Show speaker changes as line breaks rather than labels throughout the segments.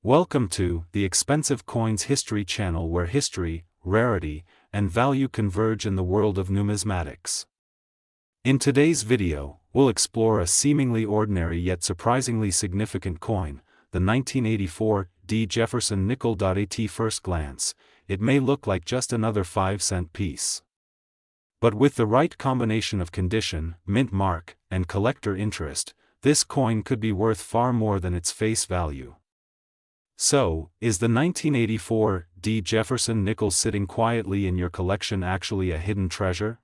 Welcome to the Expensive Coins History channel, where history, rarity, and value converge in the world of numismatics. In today's video, we'll explore a seemingly ordinary yet surprisingly significant coin, the 1984 D. Jefferson nickel. At first glance, it may look like just another 5-cent piece. But with the right combination of condition, mint mark, and collector interest, this coin could be worth far more than its face value. So, is the 1984 D. Jefferson nickel sitting quietly in your collection actually a hidden treasure?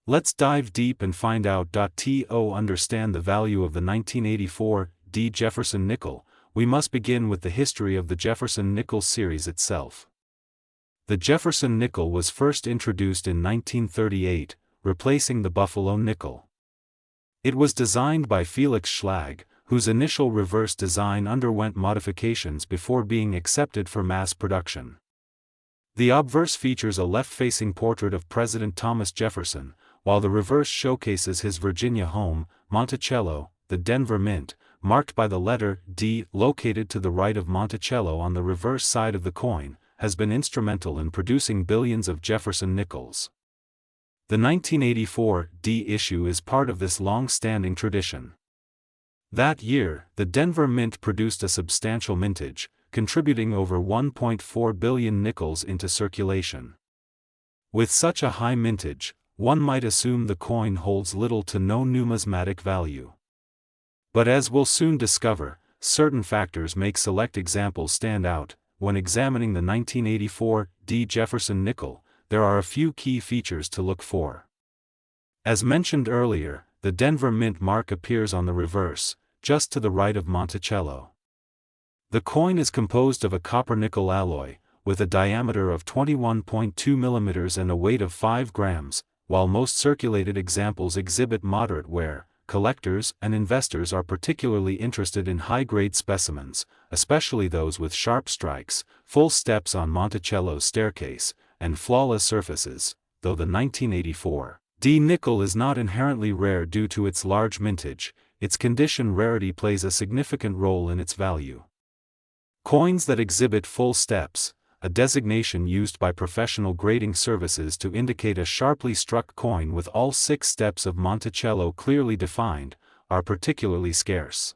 Let's dive deep and find out. To understand the value of the 1984 D. Jefferson nickel, we must begin with the history of the Jefferson nickel series itself. The Jefferson nickel was first introduced in 1938, replacing the Buffalo nickel. It was designed by Felix Schlag, whose initial reverse design underwent modifications before being accepted for mass production. The obverse features a left-facing portrait of President Thomas Jefferson, while the reverse showcases his Virginia home, Monticello. The Denver Mint, marked by the letter D located to the right of Monticello on the reverse side of the coin, has been instrumental in producing billions of Jefferson nickels. The 1984 D issue is part of this long-standing tradition. That year, the Denver Mint produced a substantial mintage, contributing over 1.4 billion nickels into circulation. With such a high mintage, one might assume the coin holds little to no numismatic value. But as we'll soon discover, certain factors make select examples stand out. When examining the 1984 D. Jefferson nickel, there are a few key features to look for. As mentioned earlier, the Denver Mint mark appears on the reverse, just to the right of Monticello. The coin is composed of a copper-nickel alloy, with a diameter of 21.2 mm and a weight of 5 grams, while most circulated examples exhibit moderate wear. Collectors and investors are particularly interested in high-grade specimens, especially those with sharp strikes, full steps on Monticello's staircase, and flawless surfaces, though the 1984 D nickel is not inherently rare due to its large mintage. Its condition rarity plays a significant role in its value. Coins that exhibit full steps, a designation used by professional grading services to indicate a sharply struck coin with all 6 steps of Monticello clearly defined, are particularly scarce.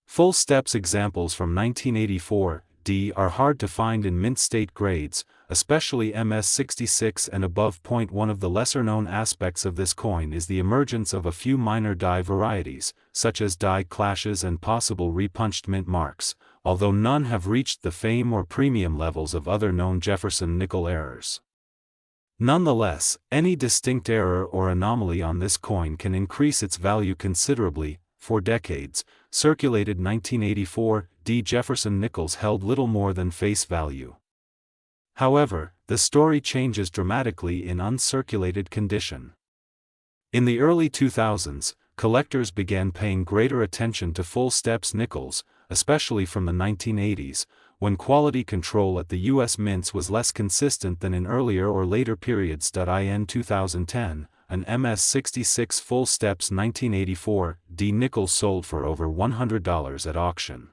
Full steps examples from 1984 D are hard to find in mint state grades, especially MS66 and above. One of the lesser-known aspects of this coin is the emergence of a few minor die varieties, such as die clashes and possible repunched mint marks, although none have reached the fame or premium levels of other known Jefferson nickel errors. Nonetheless, any distinct error or anomaly on this coin can increase its value considerably. For decades, circulated 1984 D. Jefferson nickels held little more than face value. However, the story changes dramatically in uncirculated condition. In the early 2000s, collectors began paying greater attention to full steps nickels, especially from the 1980s, when quality control at the U.S. mints was less consistent than in earlier or later periods. In 2010, an MS66 full steps 1984 D nickel sold for over $100 at auction.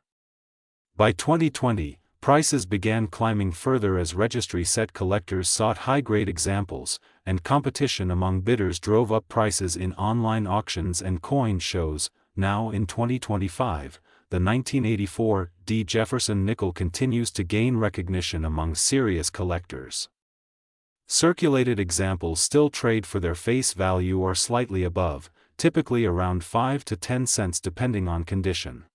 By 2020, prices began climbing further as registry set collectors sought high-grade examples, and competition among bidders drove up prices in online auctions and coin shows. Now in 2025, the 1984 D. Jefferson nickel continues to gain recognition among serious collectors. Circulated examples still trade for their face value or slightly above, typically around 5 to 10 cents depending on condition.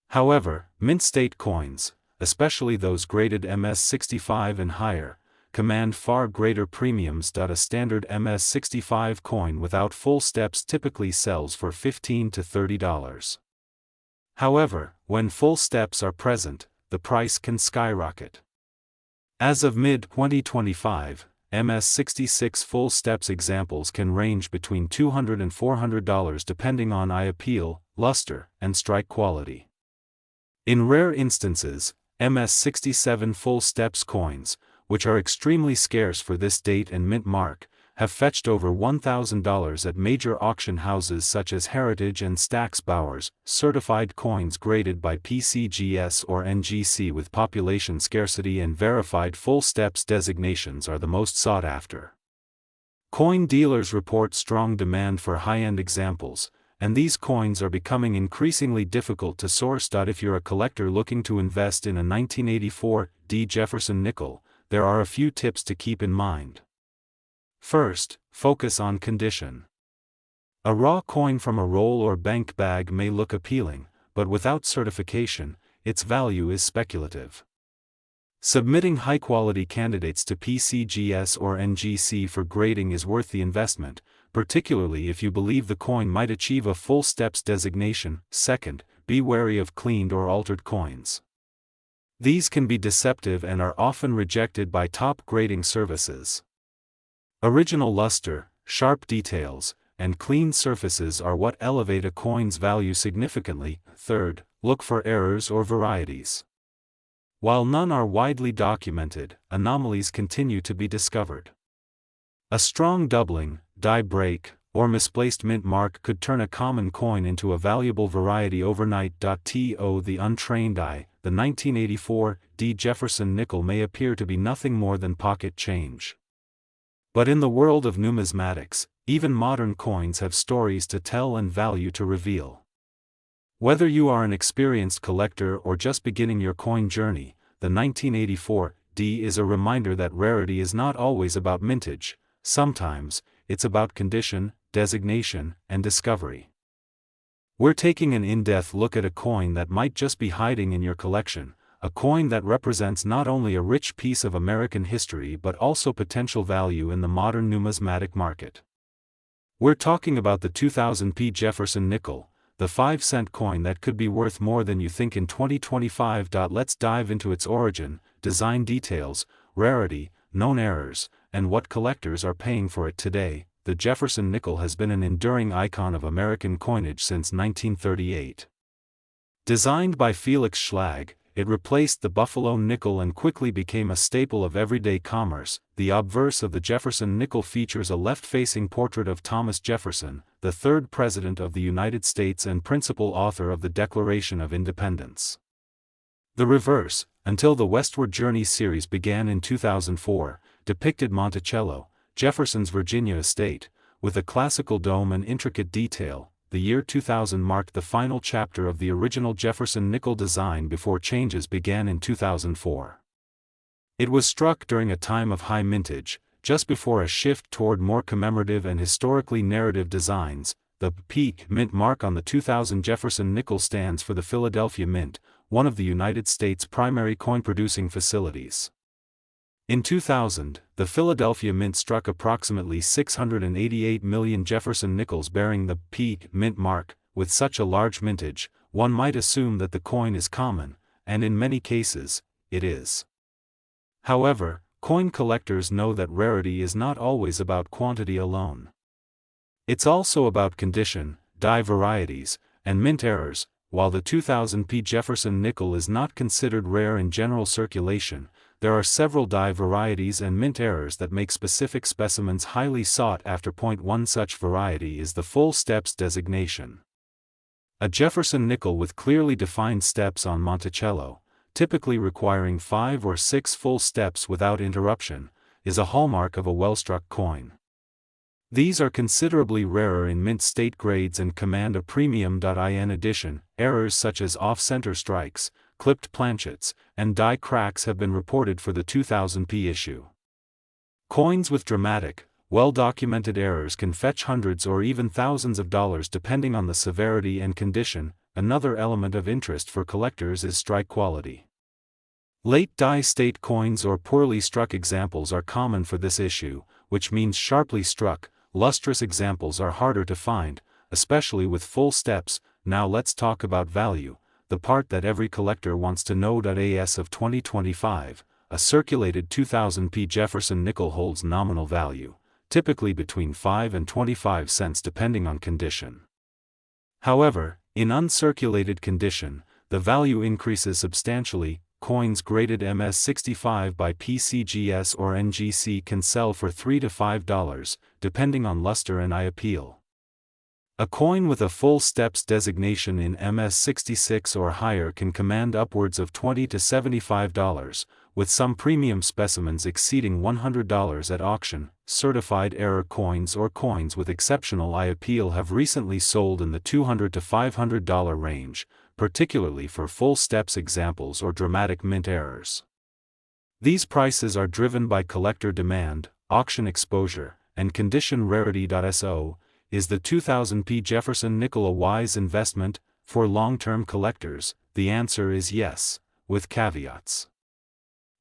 However, mint state coins, especially those graded MS65 and higher, command far greater premiums. A standard MS65 coin without full steps typically sells for $15 to $30. However, when full steps are present, the price can skyrocket. As of mid-2025, MS66 full steps examples can range between $200 and $400 depending on eye appeal, luster, and strike quality. In rare instances, MS67 full steps coins, which are extremely scarce for this date and mint mark, have fetched over $1,000 at major auction houses such as Heritage and Stack's Bowers. Certified coins graded by PCGS or NGC with population scarcity and verified full steps designations are the most sought after. Coin dealers report strong demand for high-end examples, and these coins are becoming increasingly difficult to source. If you're a collector looking to invest in a 1984 D Jefferson nickel, there are a few tips to keep in mind. First, focus on condition. A raw coin from a roll or bank bag may look appealing, but without certification, its value is speculative. Submitting high-quality candidates to PCGS or NGC for grading is worth the investment, particularly if you believe the coin might achieve a full steps designation. Second, be wary of cleaned or altered coins. These can be deceptive and are often rejected by top grading services. Original luster, sharp details, and clean surfaces are what elevate a coin's value significantly. Third, look for errors or varieties. While none are widely documented, anomalies continue to be discovered. A strong doubling, die break, or misplaced mint mark could turn a common coin into a valuable variety overnight. To the untrained eye, the 1984 D Jefferson nickel may appear to be nothing more than pocket change. But in the world of numismatics, even modern coins have stories to tell and value to reveal. Whether you are an experienced collector or just beginning your coin journey, the 1984 D is a reminder that rarity is not always about mintage. Sometimes, it's about condition, designation, and discovery. We're taking an in-depth look at a coin that might just be hiding in your collection, a coin that represents not only a rich piece of American history but also potential value in the modern numismatic market. We're talking about the 2000 P. Jefferson nickel, the 5-cent coin that could be worth more than you think in 2025. Let's dive into its origin, design details, rarity, known errors, and what collectors are paying for it today. The Jefferson nickel has been an enduring icon of American coinage since 1938. Designed by Felix Schlag, it replaced the Buffalo nickel and quickly became a staple of everyday commerce. The obverse of the Jefferson nickel features a left-facing portrait of Thomas Jefferson, the third President of the United States and principal author of the Declaration of Independence. The reverse, until the Westward Journey series began in 2004, depicted Monticello, Jefferson's Virginia estate, with a classical dome and intricate detail. The year 2000 marked the final chapter of the original Jefferson nickel design before changes began in 2004. It was struck during a time of high mintage, just before a shift toward more commemorative and historically narrative designs. The peak mint mark on the 2000 Jefferson nickel stands for the Philadelphia Mint, one of the United States' primary coin-producing facilities. In 2000, the Philadelphia Mint struck approximately 688 million Jefferson nickels bearing the peak mint mark. With such a large mintage, one might assume that the coin is common, and in many cases, it is. However, coin collectors know that rarity is not always about quantity alone. It's also about condition, die varieties, and mint errors. While the 2000 P. Jefferson nickel is not considered rare in general circulation, there are several die varieties and mint errors that make specific specimens highly sought after. One such variety is the full steps designation. A Jefferson nickel with clearly defined steps on Monticello, typically requiring 5 or 6 full steps without interruption, is a hallmark of a well-struck coin. These are considerably rarer in mint state grades and command a premium. In addition, errors such as off-center strikes, clipped planchets, and die cracks have been reported for the 2000 P issue. Coins with dramatic, well-documented errors can fetch hundreds or even thousands of dollars depending on the severity and condition. Another element of interest for collectors is strike quality. Late die state coins or poorly struck examples are common for this issue, which means sharply struck, lustrous examples are harder to find, especially with full steps. Now let's talk about value, the part that every collector wants to know. As of 2025, a circulated 2000 P. Jefferson nickel holds nominal value, typically between 5 and 25 cents depending on condition. However, in uncirculated condition, the value increases substantially. coins graded MS65 by PCGS or NGC can sell for $3 to $5, depending on luster and eye appeal. A coin with a full steps designation in MS66 or higher can command upwards of $20 to $75, with some premium specimens exceeding $100 at auction. Certified error coins or coins with exceptional eye appeal have recently sold in the $200 to $500 range, particularly for full steps examples or dramatic mint errors. These prices are driven by collector demand, auction exposure, and condition. Rarity.so is the 2000p Jefferson nickel a wise investment for long-term collectors? The answer is yes, with caveats.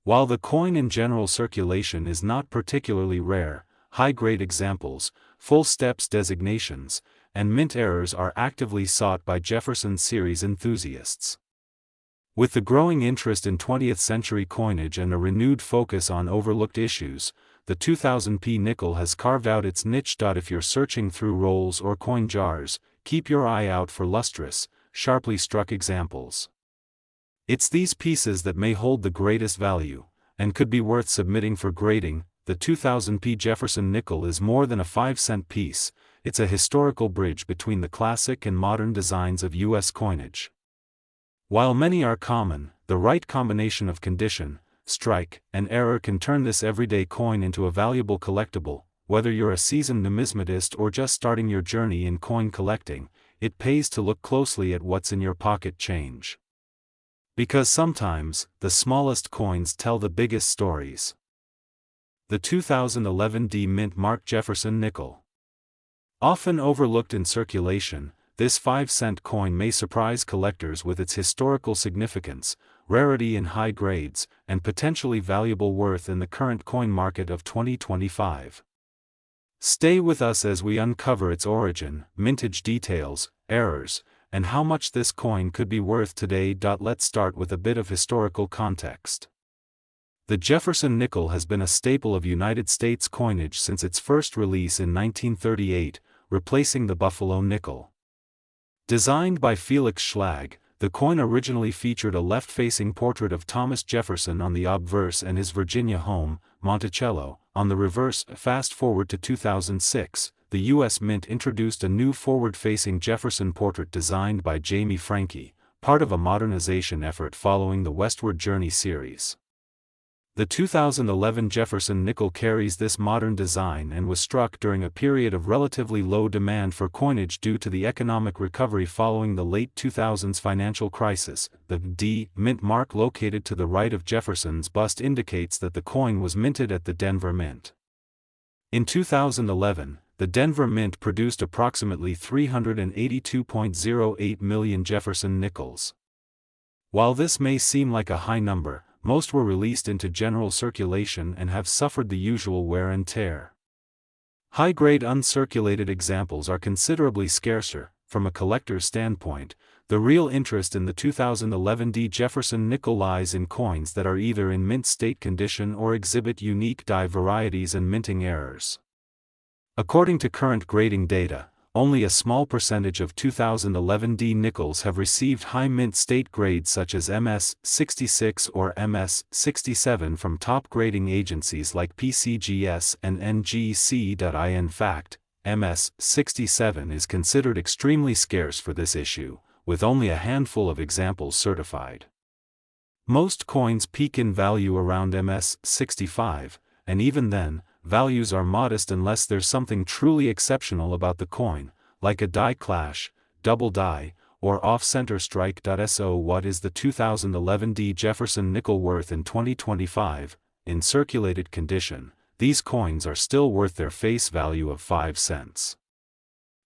While the coin in general circulation is not particularly rare, high-grade examples, full steps designations, and mint errors are actively sought by Jefferson series enthusiasts. With the growing interest in 20th-century coinage and a renewed focus on overlooked issues, the 2000p nickel has carved out its niche. If you're searching through rolls or coin jars, keep your eye out for lustrous, sharply struck examples. It's these pieces that may hold the greatest value, and could be worth submitting for grading. The 2000p Jefferson nickel is more than a 5-cent piece. It's a historical bridge between the classic and modern designs of U.S. coinage. While many are common, the right combination of condition, strike, and error can turn this everyday coin into a valuable collectible. Whether you're a seasoned numismatist or just starting your journey in coin collecting, it pays to look closely at what's in your pocket change. Because sometimes, the smallest coins tell the biggest stories. The 2011 D Mint Mark Jefferson nickel. Often overlooked in circulation, this 5-cent coin may surprise collectors with its historical significance, rarity in high grades, and potentially valuable worth in the current coin market of 2025. Stay with us as we uncover its origin, mintage details, errors, and how much this coin could be worth today. Let's start with a bit of historical context. The Jefferson nickel has been a staple of United States coinage since its first release in 1938, replacing the Buffalo nickel. Designed by Felix Schlag, the coin originally featured a left-facing portrait of Thomas Jefferson on the obverse and his Virginia home, Monticello, on the reverse. Fast forward to 2006, the U.S. Mint introduced a new forward-facing Jefferson portrait designed by Jamie Franke, part of a modernization effort following the Westward Journey series. The 2011 Jefferson nickel carries this modern design and was struck during a period of relatively low demand for coinage due to the economic recovery following the late 2000s financial crisis. The D Mint mark located to the right of Jefferson's bust indicates that the coin was minted at the Denver Mint. In 2011, the Denver Mint produced approximately 382.08 million Jefferson nickels. While this may seem like a high number, most were released into general circulation and have suffered the usual wear and tear. High-grade uncirculated examples are considerably scarcer. From a collector's standpoint, the real interest in the 2011 D Jefferson nickel lies in coins that are either in mint state condition or exhibit unique die varieties and minting errors. According to current grading data, only a small percentage of 2011 D nickels have received high mint state grades such as MS66 or MS67 from top grading agencies like PCGS and NGC. In fact, MS67 is considered extremely scarce for this issue, with only a handful of examples certified. Most coins peak in value around MS65, and even then, values are modest unless there's something truly exceptional about the coin, like a die clash, double die, or off-center strike. So what is the 2011 D Jefferson nickel worth in 2025? In circulated condition, these coins are still worth their face value of 5 cents.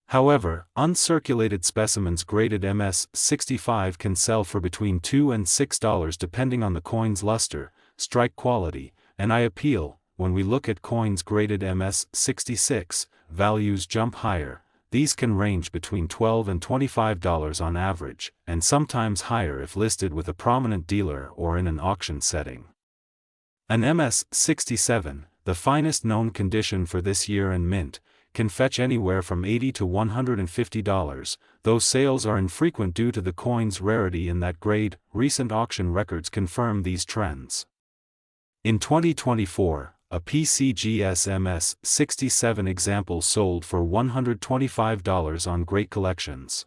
However, uncirculated specimens graded MS65 can sell for between $2 and $6 depending on the coin's luster, strike quality, and eye appeal. When we look at coins graded MS66, values jump higher. These can range between $12 and $25 on average, and sometimes higher if listed with a prominent dealer or in an auction setting. An MS67, the finest known condition for this year and mint, can fetch anywhere from $80 to $150, though sales are infrequent due to the coin's rarity in that grade. Recent auction records confirm these trends. In 2024, a PCGS MS-67 example sold for $125 on Great Collections.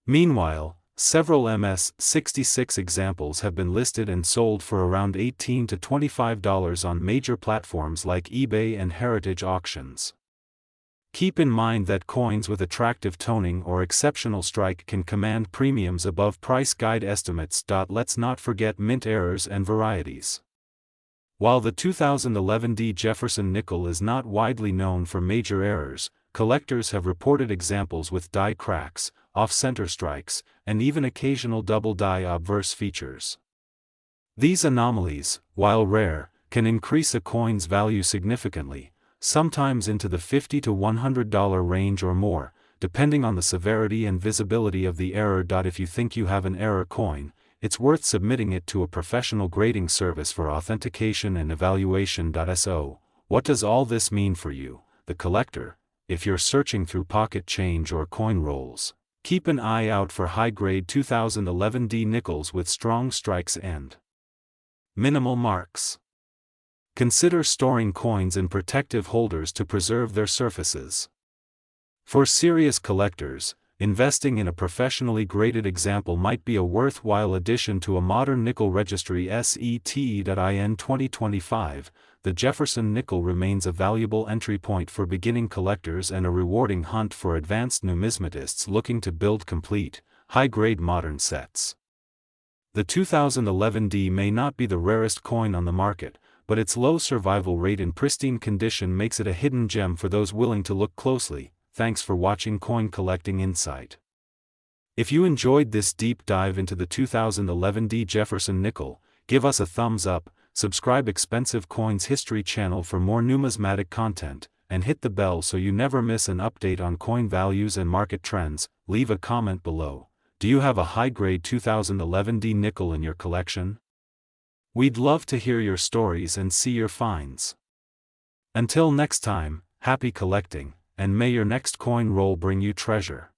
Meanwhile, several MS-66 examples have been listed and sold for around $18 to $25 on major platforms like eBay and heritage auctions. Keep in mind that coins with attractive toning or exceptional strike can command premiums above price guide estimates. Let's not forget mint errors and varieties. While the 2011 Jefferson nickel is not widely known for major errors, collectors have reported examples with die cracks, off-center strikes, and even occasional double die obverse features. These anomalies, while rare, can increase a coin's value significantly, sometimes into the $50 to $100 range or more, depending on the severity and visibility of the error. If you think you have an error coin, it's worth submitting it to a professional grading service for authentication and evaluation. So, what does all this mean for you, the collector? If you're searching through pocket change or coin rolls, keep an eye out for high-grade 2011 nickels with strong strikes and minimal marks. Consider storing coins in protective holders to preserve their surfaces. For serious collectors, investing in a professionally graded example might be a worthwhile addition to a modern nickel registry. In 2025, the Jefferson nickel remains a valuable entry point for beginning collectors and a rewarding hunt for advanced numismatists looking to build complete, high-grade modern sets. The 2011 may not be the rarest coin on the market, but its low survival rate in pristine condition makes it a hidden gem for those willing to look closely. Thanks for watching Coin Collecting Insight. If you enjoyed this deep dive into the 2011 Jefferson nickel, give us a thumbs up, subscribe Expensive Coins History channel for more numismatic content, and hit the bell so you never miss an update on coin values and market trends. Leave a comment below. Do you have a high-grade 2011 nickel in your collection? We'd love to hear your stories and see your finds. Until next time, happy collecting, and may your next coin roll bring you treasure.